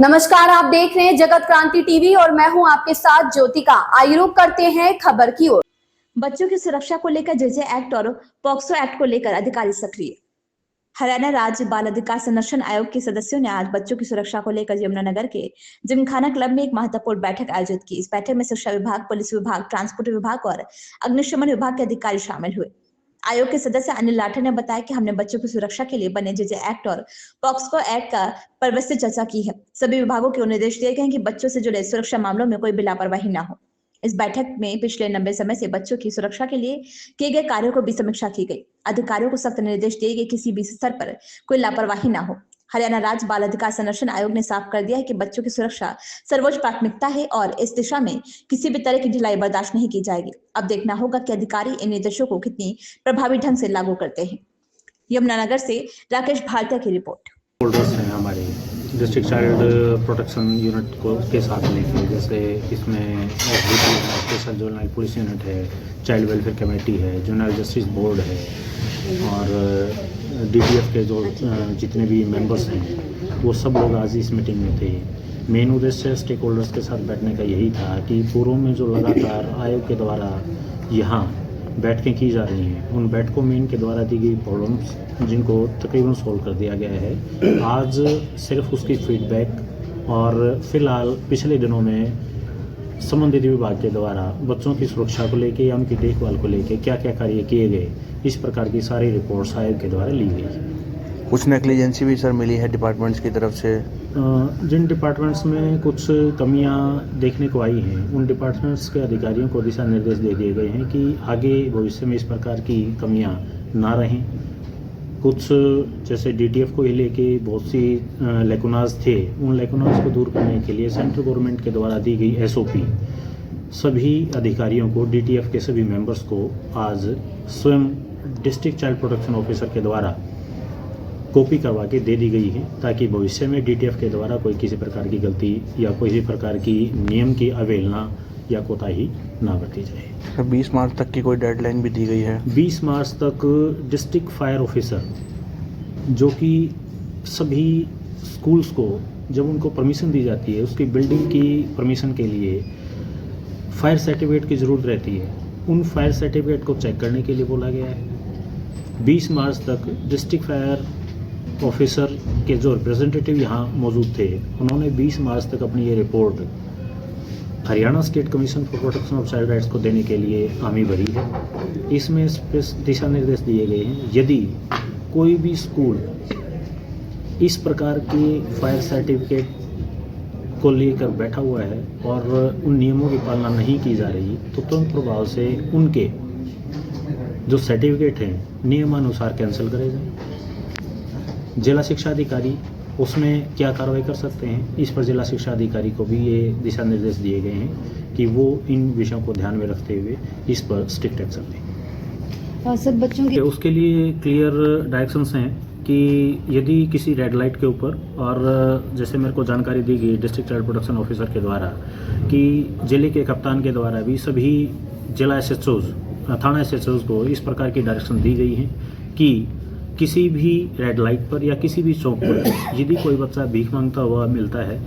नमस्कार, आप देख रहे हैं जगत क्रांति टीवी और मैं हूं आपके साथ ज्योतिका। आइए रुक करते हैं खबर की ओर। बच्चों की सुरक्षा को लेकर जेजे एक्ट और पॉक्सो एक्ट को लेकर अधिकारी सक्रिय। हरियाणा राज्य बाल अधिकार संरक्षण आयोग के सदस्यों ने आज बच्चों की सुरक्षा को लेकर यमुनानगर के जिमखाना क्लब में एक महत्वपूर्ण बैठक आयोजित की। इस बैठक में शिक्षा विभाग, पुलिस विभाग, ट्रांसपोर्ट विभाग और अग्निशमन विभाग के अधिकारी शामिल हुए। आयोग के सदस्य अनिल लाठर ने बताया कि हमने बच्चों की सुरक्षा के लिए बने जेजे एक्ट और पॉक्सो एक्ट का पर विस्तृत चर्चा की है। सभी विभागों को निर्देश दिए गए हैं कि बच्चों से जुड़े सुरक्षा मामलों में कोई भी लापरवाही न हो। इस बैठक में पिछले लंबे समय से बच्चों की सुरक्षा के लिए किए गए कार्यों को भी समीक्षा की गई। अधिकारियों को सख्त निर्देश दिए गए किसी भी स्तर पर कोई लापरवाही न हो। हरियाणा राज्य बाल अधिकार संरक्षण आयोग ने साफ कर दिया है कि बच्चों की सुरक्षा सर्वोच्च प्राथमिकता है और इस दिशा में किसी भी तरह की ढिलाई बर्दाश्त नहीं की जाएगी। अब देखना होगा कि अधिकारी इन निर्देशों को कितनी प्रभावी ढंग से लागू करते हैं। यमुनानगर से राकेश भाटिया की रिपोर्ट। होल्डर्स हैं हमारे डिस्ट्रिक्ट चाइल्ड प्रोटेक्शन यूनिट को के साथ लेके, जैसे इसमें स्पेशल जुवेनाइल पुलिस यूनिट है, चाइल्ड वेलफेयर कमेटी है, जुवेनाइल जस्टिस बोर्ड है और डीटीएफ के जो जितने भी मेंबर्स हैं वो सब लोग आज इस मीटिंग में थे। मेन उद्देश्य स्टेक होल्डर्स के साथ बैठने का यही था कि पूर्व में जो लगातार आयोग के द्वारा यहाँ बैठकें की जा रही हैं, उन बैठकों में इनके द्वारा दी गई प्रॉब्लम्स जिनको तकरीबन सॉल्व कर दिया गया है। आज सिर्फ उसकी फीडबैक और फिलहाल पिछले दिनों में संबंधित विभाग के द्वारा बच्चों की सुरक्षा को लेकर या उनकी देखभाल को लेकर क्या क्या कार्य किए गए, इस प्रकार की सारी रिपोर्ट्स आयोग के द्वारा ली गई। कुछ नेग्लिजेंसी भी सर मिली है डिपार्टमेंट्स की तरफ से। जिन डिपार्टमेंट्स में कुछ कमियां देखने को आई हैं, उन डिपार्टमेंट्स के अधिकारियों को दिशा निर्देश दे दिए गए हैं कि आगे भविष्य में इस प्रकार की कमियां ना रहें। कुछ जैसे डीटीएफ को ही लेके बहुत सी लेकुनाज थे, उन लेकुनाज को दूर करने के लिए सेंट्रल गवर्नमेंट के द्वारा दी गई एसओपी सभी अधिकारियों को, डीटीएफ के सभी मेंबर्स को आज स्वयं डिस्ट्रिक्ट चाइल्ड प्रोटेक्शन ऑफिसर के द्वारा कॉपी करवा के दे दी गई है, ताकि भविष्य में डीटीएफ के द्वारा कोई किसी प्रकार की गलती या किसी प्रकार की नियम की अवहेलना या कोताही ना बरती जाए। 20 मार्च तक की कोई डेडलाइन भी दी गई है। 20 मार्च तक डिस्ट्रिक्ट फायर ऑफिसर जो कि सभी स्कूल्स को जब उनको परमिशन दी जाती है, उसकी बिल्डिंग की परमिशन के लिए फायर सर्टिफिकेट की ज़रूरत रहती है, उन फायर सर्टिफिकेट को चेक करने के लिए बोला गया है। 20 मार्च तक डिस्ट्रिक्ट फायर ऑफिसर के जो रिप्रेजेंटेटिव यहाँ मौजूद थे, उन्होंने 20 मार्च तक अपनी ये report Haryana state commission for protection of child rights को देने के लिए हामी भरी है। इसमें दिशा निर्देश दिए गए हैं, यदि कोई भी स्कूल इस प्रकार के फायर सर्टिफिकेट को लेकर बैठा हुआ है और उन नियमों की पालना नहीं की जा रही, तो तुरंत प्रभाव से उनके जो सर्टिफिकेट हैं नियमानुसार कैंसिल करे जाएं। जिला शिक्षा अधिकारी उसमें क्या कार्रवाई कर सकते हैं, इस पर जिला शिक्षा अधिकारी को भी ये दिशा निर्देश दिए गए हैं कि वो इन विषयों को ध्यान में रखते हुए इस पर स्ट्रिक्ट एक्शन लें। सब बच्चों की उसके लिए क्लियर डायरेक्शंस हैं कि यदि किसी रेड लाइट के ऊपर, और जैसे मेरे को जानकारी दी गई डिस्ट्रिक्ट चाइल्ड प्रोटेक्शन ऑफिसर के द्वारा कि जिले के कप्तान के द्वारा भी सभी जिला एसएचओज, थाना एसएचओज को इस प्रकार की डायरेक्शन दी गई है कि किसी भी रेड लाइट पर या किसी भी चौक पर यदि कोई बच्चा भीख मांगता हुआ मिलता है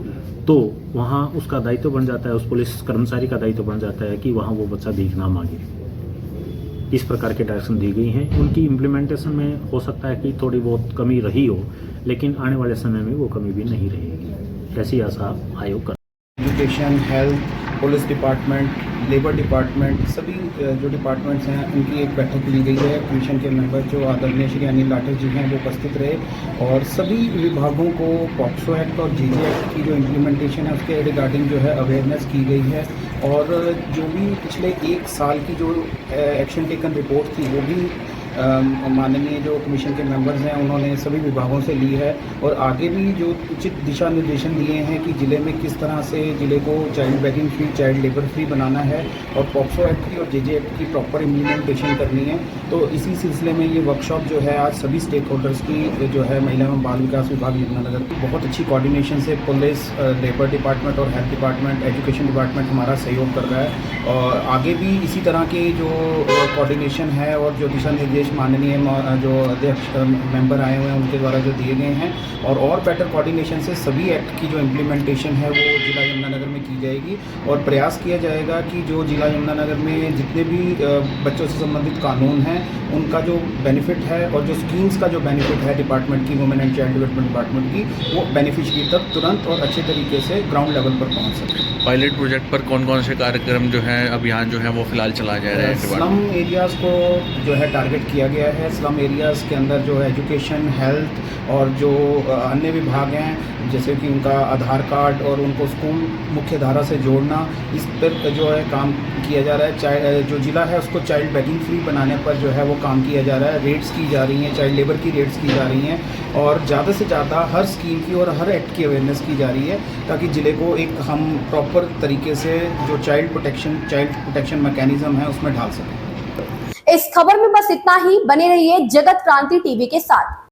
तो वहाँ उसका दायित्व बन जाता है, उस पुलिस कर्मचारी का दायित्व बन जाता है कि वहाँ वो बच्चा भीख ना मांगे। इस प्रकार के डायरेक्शन दी गई हैं। उनकी इम्प्लीमेंटेशन में हो सकता है कि थोड़ी बहुत कमी रही हो, लेकिन आने वाले समय में वो कमी भी नहीं रहेगी, ऐसी आशा आयोग कर। Education, health, police department, labour department, सभी जो डिपार्टमेंट्स हैं उनकी एक बैठक ली गई है। कमीशन के मेंबर जो आदरणीय श्री अनिल लाठर जी हैं वो उपस्थित रहे और सभी विभागों को पॉक्सो एक्ट और जेजे एक्ट की जो इम्प्लीमेंटेशन है उसके रिगार्डिंग जो है अवेयरनेस की गई है और जो भी पिछले 1 साल की जो एक्शन टेकन रिपोर्ट थी वो भी माननीय जो कमीशन के मेंबर्स हैं उन्होंने सभी विभागों से ली है और आगे भी जो उचित दिशा निर्देशन दिए हैं कि ज़िले में किस तरह से ज़िले को child begging free, child labour free बनाना है और पॉक्सो एक्ट की और जेजे एक्ट की प्रॉपर इम्प्लीमेंटेशन करनी है। तो इसी सिलसिले में ये वर्कशॉप जो है आज सभी स्टेक होल्डर्स की जो है महिला एवं बाल विकास विभाग यमुनानगर की बहुत अच्छी कोऑर्डिनेशन से पुलिस, लेबर डिपार्टमेंट और हेल्थ डिपार्टमेंट, एजुकेशन डिपार्टमेंट हमारा सहयोग कर रहा है और आगे भी इसी तरह की जो कोऑर्डिनेशन है और जो दिशा निर्देश निर्देश माननीय जो अध्यक्ष मेंबर आए हुए हैं उनके द्वारा जो दिए गए हैं, और बेटर कोऑर्डिनेशन से सभी एक्ट की जो इम्प्लीमेंटेशन है वो जिला यमुनानगर में की जाएगी, और प्रयास किया जाएगा कि जो जिला यमुनानगर में जितने भी बच्चों से संबंधित कानून हैं उनका जो बेनिफिट है और जो स्कीम्स का जो बेनिफिट है डिपार्टमेंट की, women and child development department की, वो बेनिफिशरी तक तुरंत और अच्छे तरीके से ग्राउंड लेवल पर पहुंच सके। पायलट प्रोजेक्ट पर कौन कौन से कार्यक्रम जो है अभियान जो है वो फिलहाल चला जा रहा है? स्लम एरियाज़ को जो है टारगेट किया गया है। स्लम एरियाज़ के अंदर जो है एजुकेशन, हेल्थ और जो अन्य विभाग हैं जैसे कि उनका आधार कार्ड और उनको स्कूल मुख्य धारा से जोड़ना, इस पर जो है काम किया जा रहा है। जो ज़िला है उसको चाइल्ड बेगिंग फ्री बनाने पर जो है वो काम किया जा रहा है। रेड्स की जा रही हैं, चाइल्ड लेबर की रेड्स की जा रही हैं, और ज़्यादा से ज़्यादा हर स्कीम की और हर एक्ट की अवेयरनेस की जा रही है, ताकि ज़िले को एक हम प्रॉपर तरीके से जो चाइल्ड प्रोटेक्शन मैकेनिज्म है उसमें ढाल सकें। इस खबर में बस इतना ही। बने रहिए जगत क्रांति टीवी के साथ।